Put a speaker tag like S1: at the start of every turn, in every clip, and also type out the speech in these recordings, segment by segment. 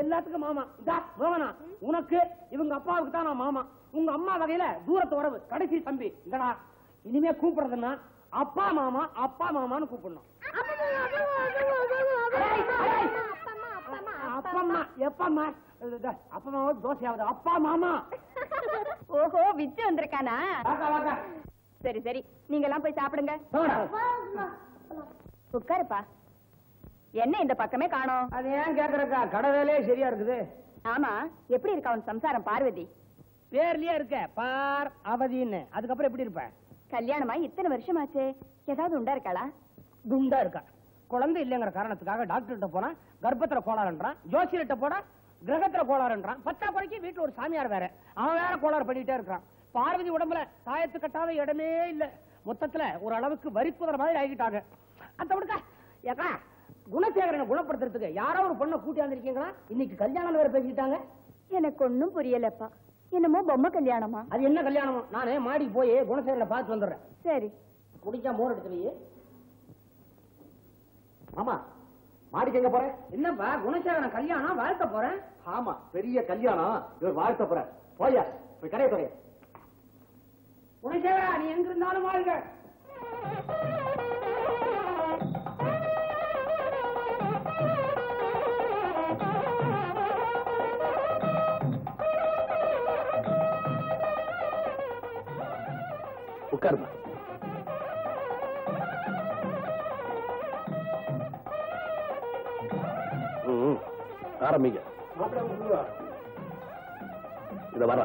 S1: எல்லாத்துக்கும் மாமா. மோகனா, உனக்கு இவங்க அப்பாவுக்கு தான் நான் மாமா. உங்க அம்மா வகையில தூரத்து உறவு, கடைசி தம்பி. இந்தடா, இனிமே கூப்பிடுறதுன்னா அப்பா மாமா அப்பா மாமான்னு கூப்பிடணும். அப்பம்மா எப்பம்மா? அப்பமா தோசையாவது அப்பா மாமா.
S2: ஓஹோ, விச்சு வந்திருக்கானா? சரி சரி, நீங்க எல்லாம் போய் சாப்பிடுங்க. உட்காருப்பா. என்ன இந்த பக்கமே காணோம்?
S1: அது ஏன் கேக்குறக்கா, கடை வேலையே சரியா இருக்குது.
S2: ஆமா, எப்படி இருக்கா உன் சம்சாரம் பார்வதி?
S1: பேர்லயே இருக்க பார் அவதின்னு, அதுக்கப்புறம் எப்படி இருப்ப?
S2: கல்யாணமாய் இத்தனை வருஷமாச்சே, ஏதாவது உண்டா இருக்காளா?
S1: குண்டா இருக்கா. குழந்தை இல்லைங்கிற காரணத்துக்காக டாக்டர் கிட்ட போனா கர்ப்பத்துல கோளாறுன்றான், ஜோசியர்கிட்ட போனா கிரகத்துல கோளாறுன்றான், பச்சா குறைக்கு வீட்டுல ஒரு சாமியார் வேற, அவன் வேற கோளாறு பண்ணிட்டே இருக்கான். பார்வதி உடம்புல தாயத்து கட்டாத இடமே இல்ல. மொத்தத்துல ஒரு அளவுக்கு வரிப்புதற மாதிரி ஆகிட்டாங்க. அந்த விடுக்கா ஏக்கா, குணசேகரனை குணப்படுத்துறதுக்கு யாரோ ஒரு பொண்ணை கூட்டியாந்துருக்கீங்களா? இன்னைக்கு கல்யாணம் வேற பேசிக்கிட்டாங்க.
S2: எனக்கு ஒண்ணும் புரியலப்பா. என்னமோ பொம்மை கல்யாணமா?
S1: அது என்ன கல்யாணமா? நானே மாடி போய் குணசேகரனை பார்த்து வந்துடுறேன்.
S2: சரி.
S1: குடிச்சா மோர் எடுத்துருவீங்க. ஆமா, மாடிக்கு எங்க போறேன்? என்னப்பா, குணசேகரன் கல்யாணம் வாழ்த்த போறேன். ஆமா, பெரிய கல்யாணம், இவர் வாழ்த்த போற. போயா போய் கடையை போறேன். குணசேகரா, நீ எங்க இருந்தாலும் வாழ்க. உட்காருமா. ஆரம்பிங்க. இத வர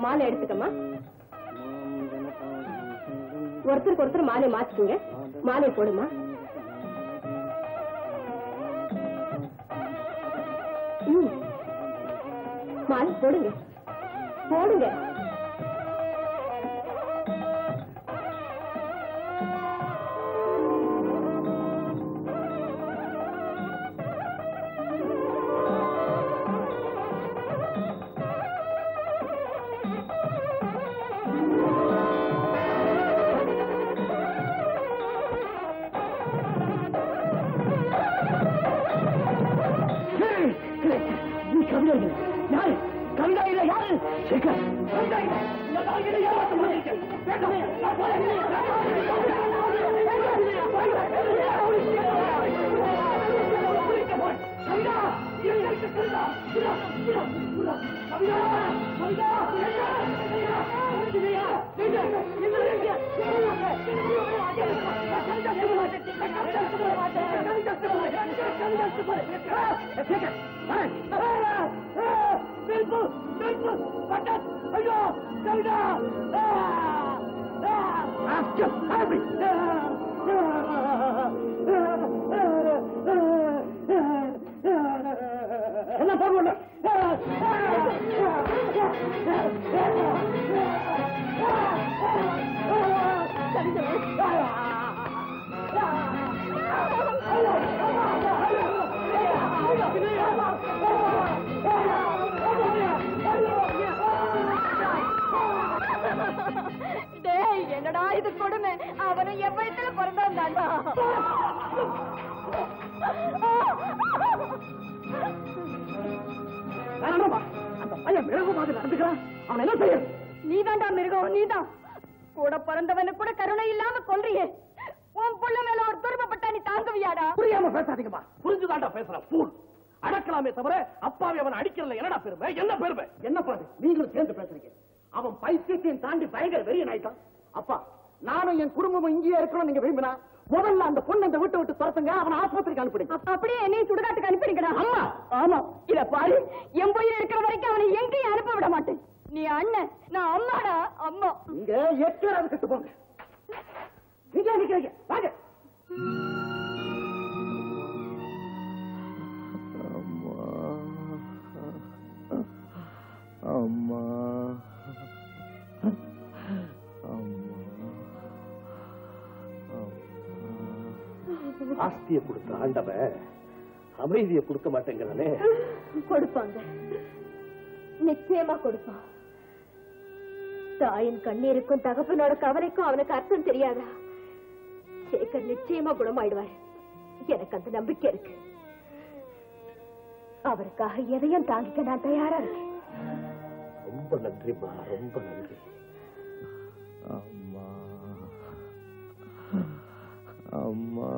S2: மாலை எடுத்துக்கமா. ஒருத்தருக்கு ஒருத்தர் மாலை மாத்திக்கோங்க. மாலை போடுமா. மாலை போடுங்க போடுங்க. என்னடா இது கொடுமை. அவனும் என் வயசுல பிறந்தான் தாண்டா.
S1: அந்த பையன் மிருகம் மாதிரி நடந்துக்கிறான். அவன் என்ன செய்ய?
S2: நீதான்டா மிருகம், நீதான். கூட பிறந்தவனு கூட கருணை இல்லாம கொல்றியே. உன் புள்ள மேல ஒரு துருவப்பட்டா நீ தாங்குவியாடா?
S1: புரியாம பேசாதீங்கம்மா. புரிஞ்சுதாண்டா பேசுறான். பூல் அடக்கலாமே தவிர அப்பாவை அவன் அடிக்கிறதுல என்னடா பெருமை? என்ன பெருமை? என்ன பாரு, நீங்களும் சேர்ந்து பேசுறீங்க. அவன் பைத்தியத்தையும் தாண்டி பயங்கர வெறியன் ஆயிட்டான். அப்பா, நானும் என் குடும்பமும் இங்கேயே இருக்கணும் நீங்க விரும்பினா முதல்ல அந்த பொண்ணு அந்த வீட்டை விட்டு துரத்துங்க. அவன் ஆஸ்பத்திரிக்கு அனுப்பிடுங்க.
S2: அப்படியே என்னையும் சுடுகாட்டுக்கு அனுப்பிடுங்கடா.
S1: அம்மா,
S2: ஆமா, இத பாரு, என் போய் இருக்கிற வரைக்கும் அவனை எங்கேயும் அனுப்ப விட மாட்டேன். நீ அண்ணன், நான் அம்மாடா, அம்மா.
S1: இங்க எக்கராது கட்டு போங்க. நீங்க நிக்கிறீங்க, வாங்க.
S3: அம்மா, ஆஸ்தியை கொடுத்த ஆண்டவன் அமைதியை கொடுக்க மாட்டேங்கிறானே.
S2: கொடுப்பாங்க, நிச்சயமா கொடுப்பான். தாயின் கண்ணீருக்கும் தகப்பனோட கவலைக்கும் அவனுக்கு அர்த்தம் தெரியாதா? சேகர் நிச்சயமா குணமாயிடுவார். எனக்கு அந்த நம்பிக்கை இருக்கு. அவருக்காக எதையும் தாங்கிக்க நான் தயாரா இருக்கேன்.
S3: ரொம்ப நன்றிமா, ரொம்ப நன்றி.
S4: அம்மா அம்மா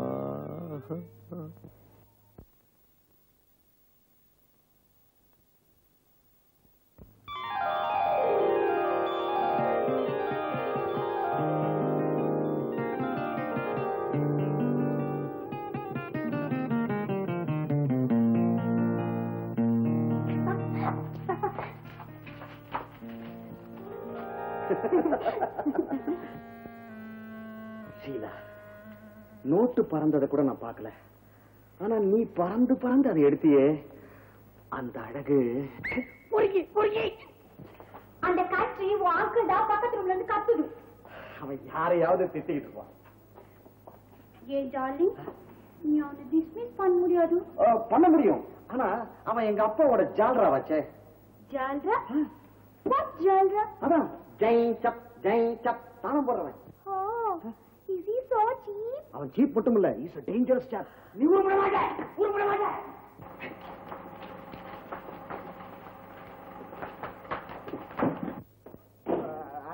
S3: ஷீலா, நோட்டு பறந்ததை கூட நான் பார்க்கல. ஆனா நீ பறந்து பறந்து அதை எடுத்தியே, அந்த அழகு.
S2: அந்த காட்சி வாக்குதா பக்கத்து ரூம்ல இருந்து கத்துது.
S3: அவன் யாரையாவது திட்டிக்கிட்டு இருப்பான்.
S2: ஏன் டார்லிங், நீ அவனை டிஸ்மிஸ் பண்ண முடியாது.
S3: பண்ண முடியும், ஆனா அவன் எங்க அப்பாவோட ஜால்ரா வச்சே.
S2: ஜால்ரா? வாட் ஜால்ரா?
S3: அதான் ஜெய் சப் தானம் போடுறவன்.
S2: Is he so cheap?
S3: அவன் சீப் மட்டும் இல்ல, இஸ் a dangerous chap. நீ உருப்பட மாட்ட.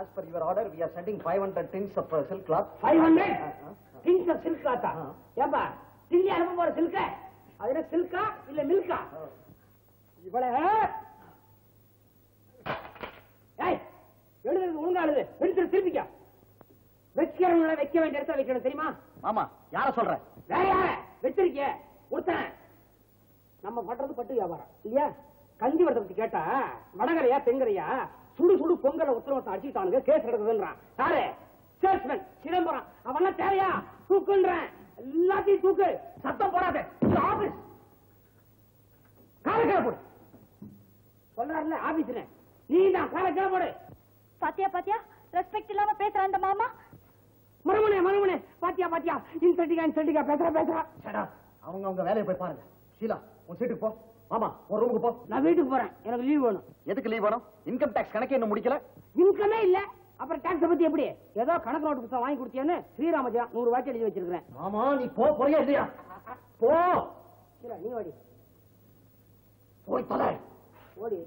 S3: As per your order, we are sending 500 tins of silk cloth.
S1: 500 tins of silk cloth. ஏப்பா, தில்லி அனுப்ப போற சில்க அது என்ன சில்கா இல்ல மில்கா? இவள எழுதுறது ஒழுங்கா எழுது, எடுத்து திருப்பிக்க. வைக்கிறவங்கள வைக்க வேண்டிய இடத்துல வைக்கணும், தெரியுமா?
S3: ஆமா, யார சொல்ற?
S1: வேற யார வச்சிருக்க? ஒருத்தன். நம்ம பண்றது பட்டு வியாபாரம் இல்லையா? கஞ்சி வரத்தை பத்தி கேட்டா வடகரையா தெங்கரையா சுடு சுடு பொங்கலை உத்தரவத்தை அடிச்சுட்டானுங்க, கேஸ் நடக்குதுன்றான். யாரு? சேல்ஸ்மேன் சிதம்பரம். அவன் தேவையா? தூக்குன்றேன், எல்லாத்தையும் தூக்கு. சத்தம் போடாத. ஆபீஸ் கால போடு சொல்றாருல, ஆபீஸ்ல நீ தான் கால போடு.
S2: பாத்தியா ரெஸ்பெக்ட் இல்லாம பேசுற அந்த மாமா.
S1: மறுமணே பாத்தியா இன்சல்டிங்கா பேசுறா.
S3: அவங்க வேலையை போய் பாருங்க. ஷீலா, உன் சீட்டுக்கு போ. ஆமா, ஒரு ரூமுக்கு போ.
S1: நான் வீட்டுக்கு போறேன், எனக்கு லீவ் வேணும்.
S3: எதுக்கு லீவ் வேணும்? இன்கம் டாக்ஸ் கணக்கே இன்னும் முடிக்கல.
S1: இன்கமே இல்ல, அப்புறம் டாக்ஸ் பத்தி எப்படி? ஏதோ கணக்கு நோட்டு புத்தகம் வாங்கி கொடுத்தியான்னு ஸ்ரீராமஜா 100 வாட்டி எழுதி வச்சிருக்கேன்.
S3: ஆமா, நீ போறியா இல்லையா? போ.
S1: நீ ஓடி
S3: போய் தொலை.
S1: ஓடி.